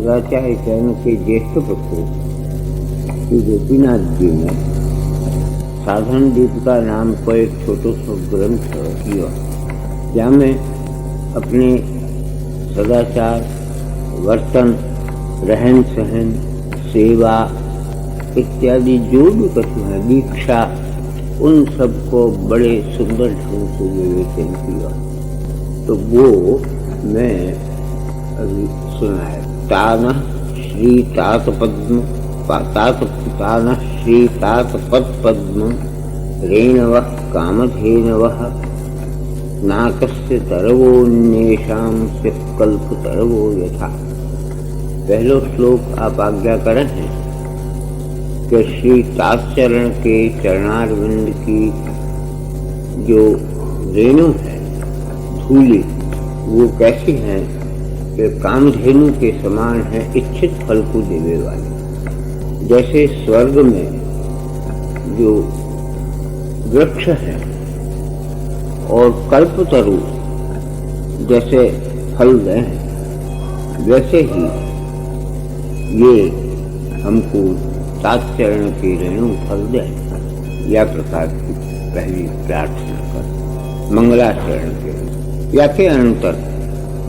सदाचार्य चरण के ज्येष्ठ पुत्र श्री गोपीनाथ जी ने साधन दीपिका नाम का एक छोटा सा ग्रंथ किया, जिसमें अपने सदाचार, वर्तन, रहन सहन, सेवा इत्यादि जो भी कुछ है, दीक्षा, उन सबको बड़े सुंदर ढंग से विवेचन किया। तो वो मैं अभी सुनाया। तानः श्री तात पद्म तानः श्री तात पद्म रेणवः कामधेनवः नाकस्य तरवोन्येषां से कल्प तरवो यथा। पहलो श्लोक आप आज्ञा करें हैं कि श्री तात्चरण के चरणारविंद की जो रेणु है, धूलि, वो कैसी है कि कामधेनु के समान है, इच्छित फल को देने वाली। जैसे स्वर्ग में जो वृक्ष है और कल्पतरु जैसे फल दें, वैसे ही ये हमको तात्चरण की रेणु फल दें। यह प्रकार की पहली प्रार्थना कर मंगलाचरण के। या के अंतर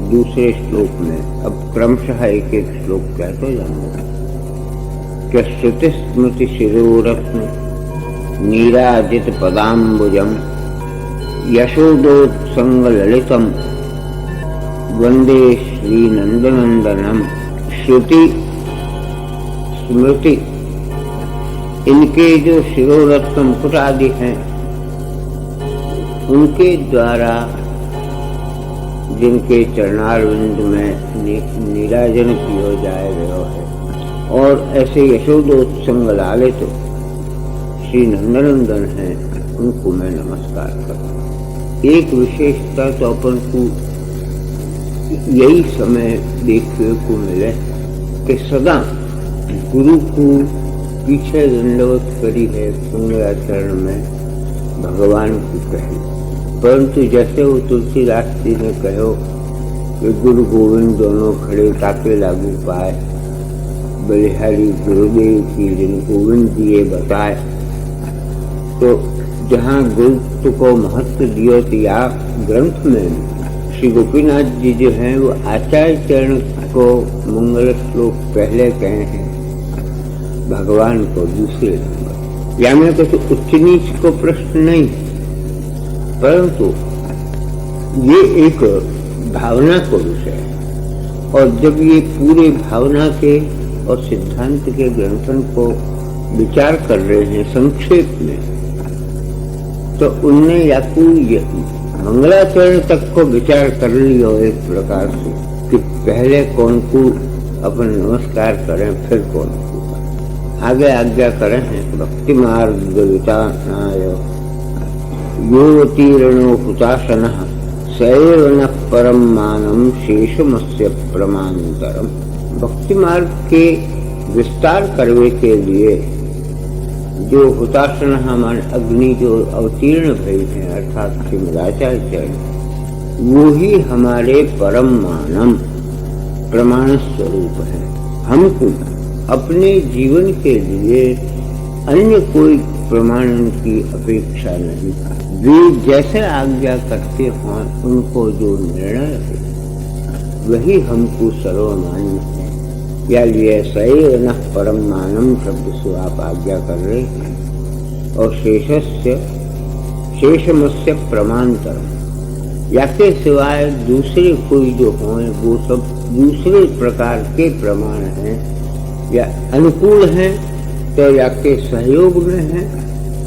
दूसरे श्लोक में अब क्रमशः एक एक श्लोक कहते जाऊंगा कि श्रुति स्मृति शिरोरत्न नीराजित पदाम्बुजम यशोदोत्संग ललितम वंदे श्री नंदनंदनम। श्रुति स्मृति इनके जो शिरोरत्न मुकुट आदि हैं, उनके द्वारा जिनके चरणारविंद में नीराजन किया जाए गया है, और ऐसे यशोदोत्संग लालित श्री नंदनंदन हैं, उनको मैं नमस्कार करता। एक विशेषता तो अपन को यही समय देखने को मिले कि सदा गुरु को पीछे दंडवत करी है मंगलाचरण में भगवान को कहे, परंतु जैसे वो तुलसीदास जी ने कहो कि गुरु गोविंद दोनों खड़े ताके लागू पाए, बलिहारी गुरुदेव की जिन गोविंद दिए बताए। तो जहाँ गुरु को महत्व दिया, तो या ग्रंथ में श्री गोपीनाथ जी जो हैं वो आचार्य चरण को मंगल श्लोक पहले कहे हैं, भगवान को दूसरे नंबर। या मैं कहते उच्च नीच को प्रश्न नहीं, परंतु ये एक भावना को विषय है। और जब ये पूरे भावना के और सिद्धांत के ग्रंथन को विचार कर रहे हैं संक्षेप में, तो उनने या मंगलाचरण तक को विचार कर लिया एक प्रकार से कि पहले कौन को अपन नमस्कार करें, फिर कौन को। आगे आज्ञा करें हैं भक्ति मार्ग वितानाय योतीर्णो हुताशनः सैव न परम मानम शेषमस्य प्रमाणतरम। भक्ति मार्ग के विस्तार करने के लिए जो हुताशन हमारे अग्नि जो अवतीर्ण भय हैं, अर्थात श्रीमदाचार्य, वो ही हमारे परम मानम प्रमाण स्वरूप है। हमको अपने जीवन के लिए अन्य कोई प्रमाण की अपेक्षा नहीं। वे जैसे आज्ञा करते हों, उनको जो निर्णय है वही हमको सर्वमान्य है। या ये सैव न परम मानम शब्द से आप आज्ञा कर रहे हैं। और शेषमस्य प्रमाणतरम, या के सिवाय दूसरे कोई जो हों वो सब दूसरे प्रकार के प्रमाण हैं, या अनुकूल हैं तो या के सहयोग में हैं,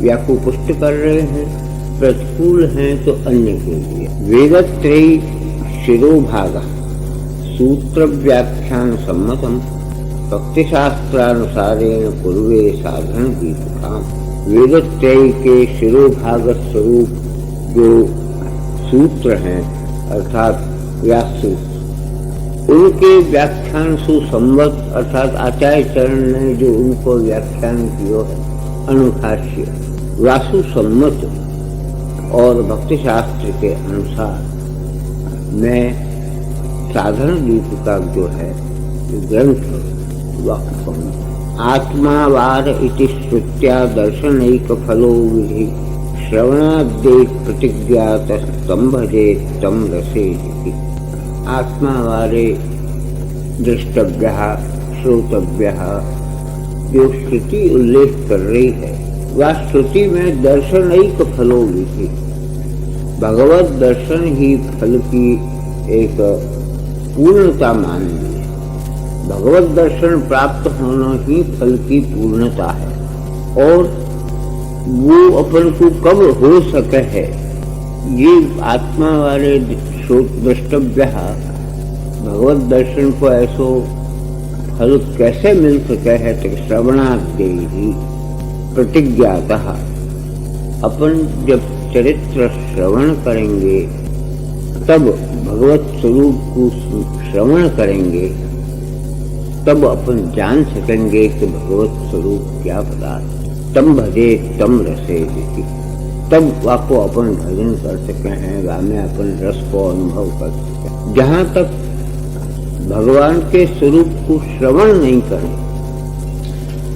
या को पुष्ट कर रहे हैं, प्रतिकूल हैं तो अन्य के लिए। वेदत्रयी शिरोभाग सूत्र व्याख्यान सम्मतम भक्ति शास्त्रानुसारेण पूर्वे साधन की काम। वेदत्रयी के शिरोभाग स्वरूप जो सूत्र हैं, अर्थात व्यास सूत्र, उनके व्याख्यान सुसंबद्ध, अर्थात आचार्य चरण ने जो उनको व्याख्यान किया है, अनुभाष्य वासु सम्मत और भक्ति शास्त्र के अनुसार मैं साधन दीपिका जो है ग्रंथ वाक्यम् आत्मावार इति श्रुत्या दर्शनैक फलो विधि श्रवणाद्यै प्रतिज्ञातस्तम् भजेत् तम् रसेदिति। आत्मावारे दृष्टव्यः श्रोतव्यः जो श्रुति उल्लेख कर रही है वह श्रुति में दर्शनैक फलो विधि, भगवत दर्शन ही फल की एक पूर्णता मान ली है। भगवत दर्शन प्राप्त होना ही फल की पूर्णता है और वो अपन को कब हो सके है, ये आत्मा वाले द्रष्टव्य भगवत दर्शन को ऐसो फल कैसे मिल सके है तो श्रवणाद्यै प्रतिज्ञातः, अपन जब चरित्र श्रवण करेंगे तब भगवत स्वरूप को श्रवण करेंगे तब अपन जान सकेंगे कि भगवत स्वरूप क्या पदार्थ। तम भजे तम रसे देती, तब वाको अपन भजन कर सके हैं, में अपन रस को अनुभव कर सके। जहाँ तक भगवान के स्वरूप को श्रवण नहीं करें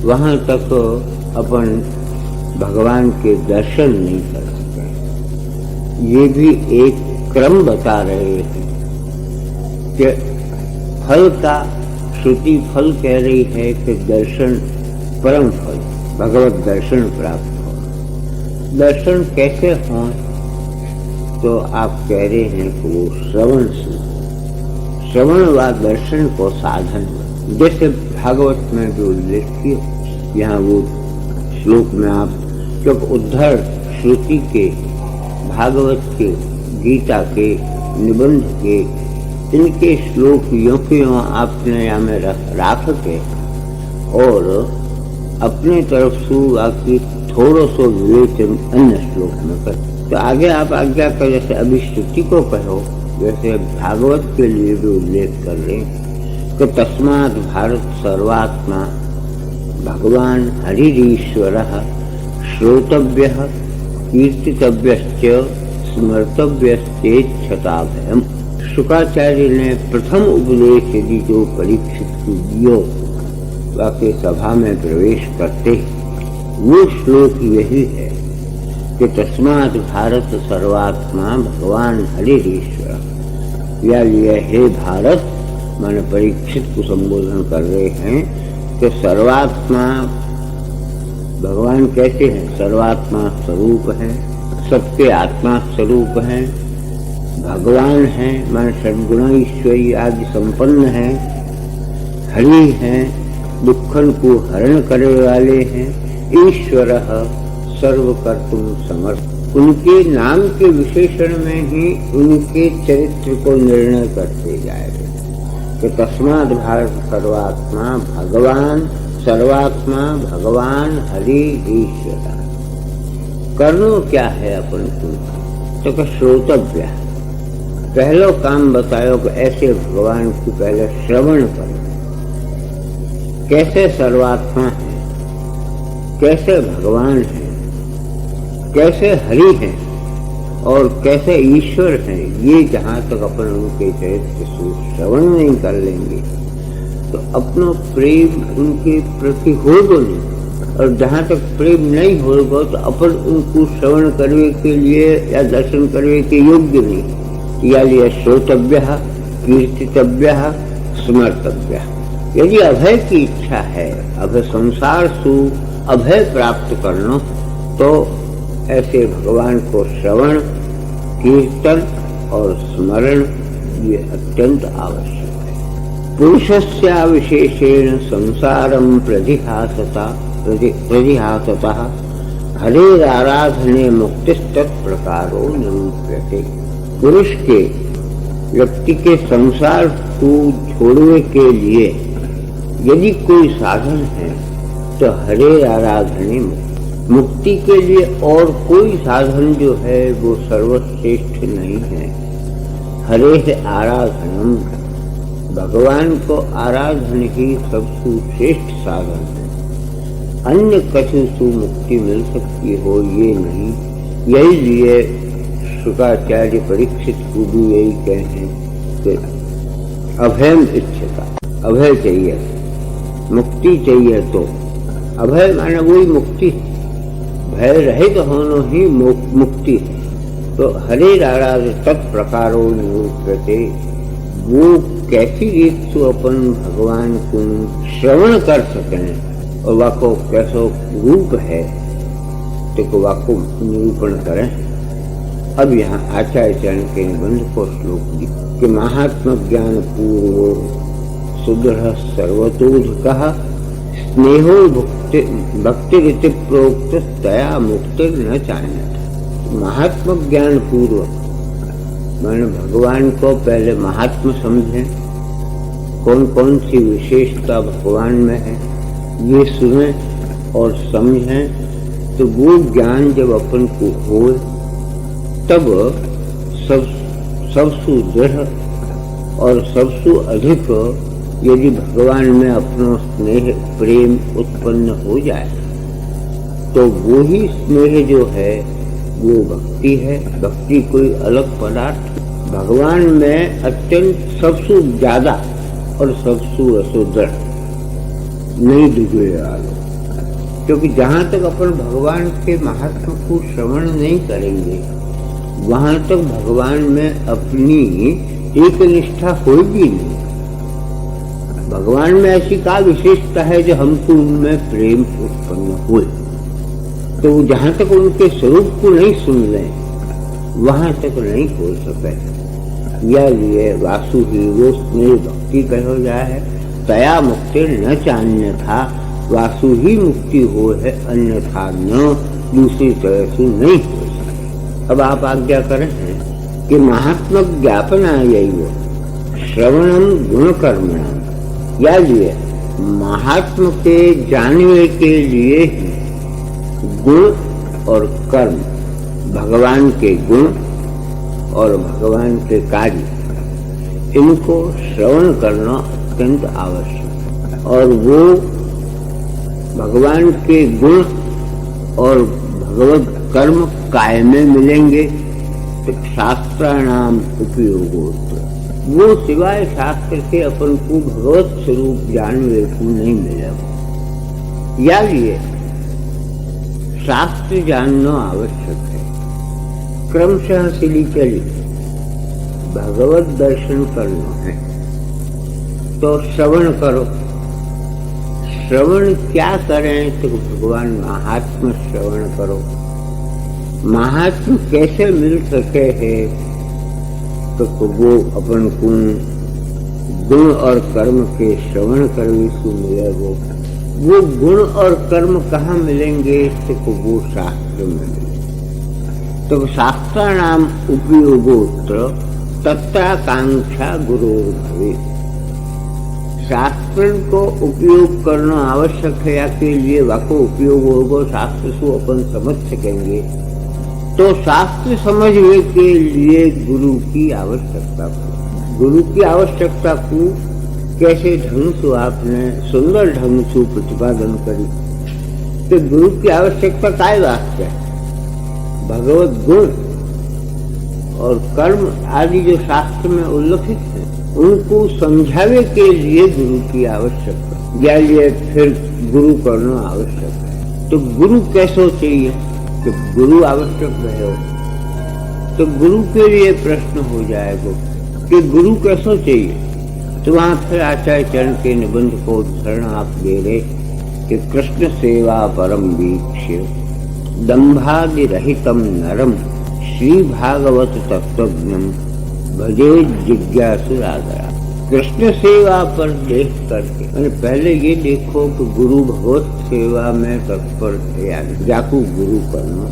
वहां तक अपन भगवान के दर्शन नहीं कर सके। ये भी एक क्रम बता रहे हैं कि फल का श्रुति फल कह रही है कि दर्शन परम फल, भगवत दर्शन प्राप्त हो। दर्शन कैसे हो तो आप कह रहे हैं कि वो श्रवण से, श्रवण व दर्शन को साधन, जैसे भागवत में जो उल्लेख किया यहाँ वो श्लोक में आप जब उद्धर श्रुति के, भागवत के, गीता के, निबंध के, इनके श्लोक यों के यों आपने यहाँ में रख के और अपने तरफ से आपकी थोड़ा सो विवेचन अन्य श्लोक में कर, तो आगे आप आज्ञा कर जैसे अभी श्रुति को कहो वैसे भागवत के लिए भी उल्लेख कर रहे कि तस्मात् भारत सर्वात्मा भगवान हरिरीश्वरः श्रोतव्यः कीर्तितव्यश्च स्मर्तव्यश्चेच्छताभयम्। शुकाचार्य ने प्रथम उपदेश यदि जो परीक्षित को दियो वाके सभा में प्रवेश करते वो श्लोक यही है कि तस्मात् भारत सर्वात्मा भगवान हरिरीश्वर, या हे भारत माने परीक्षित को संबोधन कर रहे हैं कि सर्वात्मा भगवान कैसे हैं, सर्वात्मा स्वरूप है, सबके आत्मा स्वरूप है, भगवान है माने षड्गुण ईश्वरी आदि संपन्न है, हरि हैं, दुखन को हरण करने वाले हैं, ईश्वर सर्व कर्तुम समर्थ। उनके नाम के विशेषण में ही उनके चरित्र को निर्णय करते जाएगा कि तस्मात् भारत सर्वात्मा भगवान, सर्वात्मा भगवान हरि ईश्वर। करनो क्या है अपन को तो श्रोतव्य, पहलो काम बतायो कि ऐसे भगवान को पहले श्रवण करो, कैसे सर्वात्मा है, कैसे भगवान है, कैसे हरि है और कैसे ईश्वर है, ये जहाँ तक अपन उनके चरित्र से श्रवण नहीं कर लेंगे तो अपना प्रेम उनके प्रति होगा नहीं, और जहाँ तक प्रेम नहीं होगा तो अपन उनको श्रवण करने के लिए या दर्शन करने के योग्य नहीं। या लिया श्रोतव्य, कीर्तितव्य, स्मर्तव्य। यदि अभय की इच्छा है, अभय संसार सु अभय प्राप्त करना, तो ऐसे भगवान को श्रवण, कीर्तन और स्मरण ये अत्यंत आवश्यक है। पुरुषस्य विशेषेण संसारं प्रतिहासतः हरेराराधने मुक्तिस्तत्प्रकारो निरूप्यते। पुरुष के व्यक्ति के संसार को छोड़ने के लिए यदि कोई साधन है तो हरे आराधने मुक्ति के लिए और कोई साधन जो है वो सर्वश्रेष्ठ नहीं है। हरे आराधनम, भगवान को आराधन ही सबसे श्रेष्ठ साधन है। अन्य कछु से मुक्ति मिल सकती हो ये नहीं। यही लिए शुकाचार्य परीक्षित को भी यही कहे कि अभयम इच्छता, अभय चाहिए, मुक्ति चाहिए तो अभय माने वही मुक्ति, भय रहित होनो ही मुक्ति है। तो हरे राणा तत्प्रकारो निरूप्यते, वो कैसी रीत से अपन भगवान को श्रवण कर सकें और वाको कैसो रूप है तो वाको निरूपण करें। अब यहाँ आचार्य चरण के निबंध को श्लोक कि महात्मा ज्ञान पूर्व सुदृढ़ सर्वतोध कहा स्नेहो भक्ति रीति प्रोक्त तया मुक्ति न चाहिए। महात्मा ज्ञान पूर्व मैंने भगवान को पहले महात्मा समझें, कौन कौन सी विशेषता भगवान में है ये सुने और समझें। तो वो ज्ञान जब अपन को हो तब सबसे दृढ़ और सबसे अधिक यदि भगवान में अपना स्नेह प्रेम उत्पन्न हो जाए तो वो ही स्नेह जो है वो भक्ति है। भक्ति कोई अलग पदार्थ भगवान में अत्यंत सबसे ज्यादा और सबसे असुदृढ़ नहीं दिखे वालों, क्योंकि जहाँ तक अपन भगवान के महात्मा को श्रवण नहीं करेंगे वहां तक भगवान में अपनी एक निष्ठा होगी नहीं। भगवान में ऐसी क्या विशेषता है जो हमको उनमें प्रेम उत्पन्न हुए, तो जहां तक उनके स्वरूप को नहीं सुन लें वहां तक नहीं हो सके। यह लिए वासु ही वो स्नेह भक्ति कहो जाए तया मुक्ति न चान्य था, वासु ही मुक्ति हो है अन्यथा न दूसरी तरह से नहीं हो सके। अब आप आज्ञा करें कि महात्मा ज्ञापना यही श्रवणम गुण कर्मणाम, या लिए महात्मा के जानने के लिए ही गुण और कर्म, भगवान के गुण और भगवान के कार्य इनको श्रवण करना अत्यंत आवश्यक। और वो भगवान के गुण और भगवत कर्म काय में मिलेंगे तो शास्त्राणाम उपयोग, वो सिवाय शास्त्र के अपन को भगवत स्वरूप जानने को नहीं मिलेगा। या लिए शास्त्र जानना आवश्यक है। क्रमशः सिली चली भगवत दर्शन करना है तो श्रवण करो। श्रवण क्या करें तो भगवान महात्मा श्रवण करो। महात्मा कैसे मिल सके है तो वो अपन को गुण और कर्म के श्रवण करने से मिलेगा। वो गुण और कर्म कहाँ मिलेंगे तो वो शास्त्र में मिलेंगे। तो शास्त्राणाम उपयोगोत्र तत्राकांक्षा गुरु भवे, शास्त्र को उपयोग करना आवश्यक है या के लिए वाको उपयोग होगा शास्त्र को अपन समझ सकेंगे। तो शास्त्र समझने के लिए गुरु की आवश्यकता, गुरु की आवश्यकता को कैसे ढंग से आपने सुंदर ढंग से प्रतिपादन करी। तो गुरु की आवश्यकता काय वास्ते है? भगवत गुण और कर्म आदि जो शास्त्र में उल्लेखित है उनको समझावे के लिए गुरु की आवश्यकता, या लिए फिर गुरु करना आवश्यक है। तो गुरु कैसे चाहिए? तो गुरु आवश्यक है तो गुरु के लिए प्रश्न हो जाएगा कि गुरु कैसे चाहिए। तो वहां फिर आचार्य चरण के निबंध को उदाहरण आप दे रहे कि कृष्ण सेवा परम वीक्ष्य दंभादि रहितम नरम श्री भागवत तत्वज्ञम भजे जिज्ञासु रागरा। कृष्ण सेवा पर देख करके मैंने पहले ये देखो कि गुरु भगवत सेवा में तत्पर है, जाकू गुरु करना,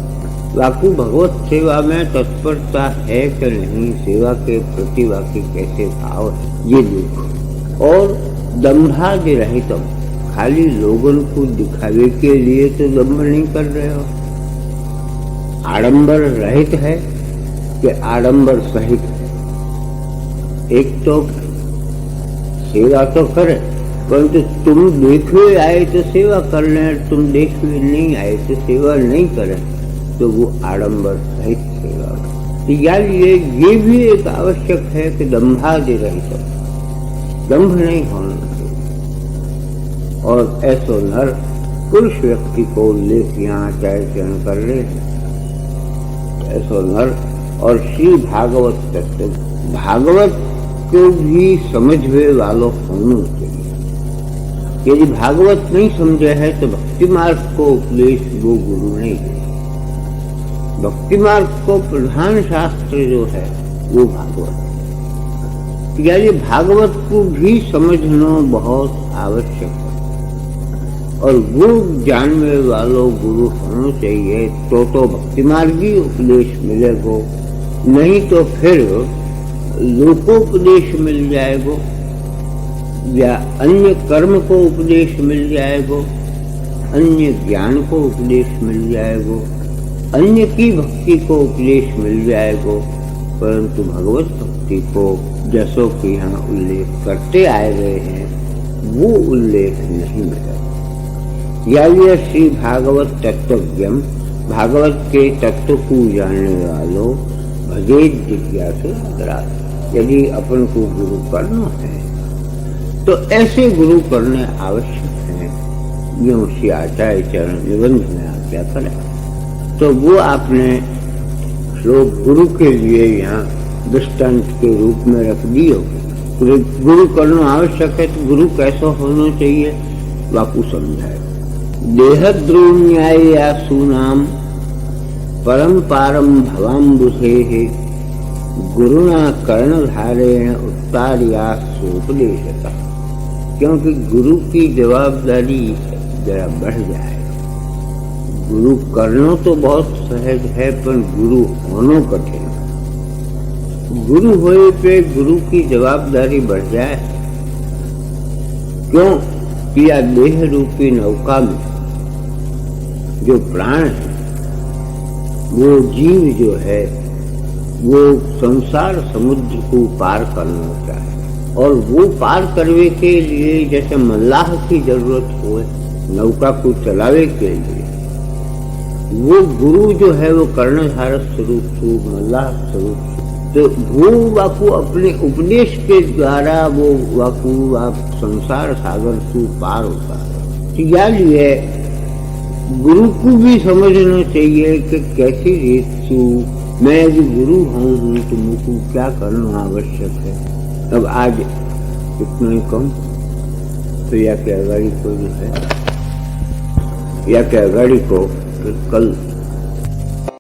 वाकू भगवत सेवा में तत्परता है कि नहीं, सेवा के प्रति वाकई कैसे भाव है ये देखो। और दंभादि रहितम, खाली लोगों को दिखावे के लिए तो दंभ नहीं कर रहे हो, आडंबर रहित है कि आडंबर सहित है। एक तो सेवा तो करे परंतु तुम देखवे आए तो सेवा कर ले, तुम देखवे नहीं आए तो सेवा नहीं करे तो वो आडंबर सहित सेवा। तो ये भी एक आवश्यक है कि दंभादि रहित, दंभ नहीं होना चाहिए। और ऐसो नर पुरुष व्यक्ति को उल्लेख यहाँ आचार्य चरण कर रहे हैं। ऐसो नर और श्री भागवत तत्व, भागवत को भी समझने वालों होना चाहिए। यदि भागवत नहीं समझे है तो भक्ति मार्ग को उपदेश वो गुरु नहीं है। भक्ति मार्ग को प्रधान शास्त्र जो है वो भागवत है। यानी भागवत को भी समझना बहुत आवश्यक है और गुरु जानने वालों गुरु होना चाहिए तो भक्ति मार्गी उपदेश मिलेगा, नहीं तो फिर लोकोपदेश मिल जाएगा या अन्य कर्म को उपदेश मिल जाएगा, अन्य ज्ञान को उपदेश मिल जाएगा, अन्य की भक्ति को उपदेश मिल जाएगा, परंतु भगवत भक्ति को जैसो कि यहाँ उल्लेख करते आए गए हैं वो उल्लेख नहीं मिला। यानी श्री भागवत तत्वज्ञम, भागवत के तत्व को जानने वालों भजेद जिज्ञासु नरात्। यदि अपन को गुरु करना है तो ऐसे गुरु करने आवश्यक है, यूं श्री आचार्य चरण निबंध में आज्ञा करें। तो वो आपने श्लोक गुरु के लिए यहाँ दृष्टांत के रूप में रख दियो। गुरु करना आवश्यक है तो गुरु कैसा होना चाहिए वाकु समझाए। देहद्रोण्याया सूनाम परम्पारम भवाम्बुधेः गुरुना कर्णधारेण उत्तार्यासोपदेशतः। क्योंकि गुरु की जवाबदारी जरा बढ़ जाए। गुरु करना तो बहुत सहज है पर गुरु होना कठिन। गुरु होए पे गुरु की जवाबदारी बढ़ जाए। क्यों? या देह रूपी नौका में जो प्राण है वो जीव जो है वो संसार समुद्र को पार करना चाहे और वो पार करने के लिए जैसे मल्लाह की जरूरत हो नौका को चलावे के लिए, वो गुरु जो है वो कर्णधार स्वरूप मल्लाह स्वरूप। तो वो वाकु अपने उपदेश के द्वारा वो वाकु आप संसार सागर को पार होता है। तो यानी गुरु को भी समझना चाहिए कि कैसी रीत से मैं यदि गुरु हूँ तो मुझको क्या करना आवश्यक है। अब आज इतना ही कम, तो या क्या गाड़ी को जो है या क्या गाड़ी को कल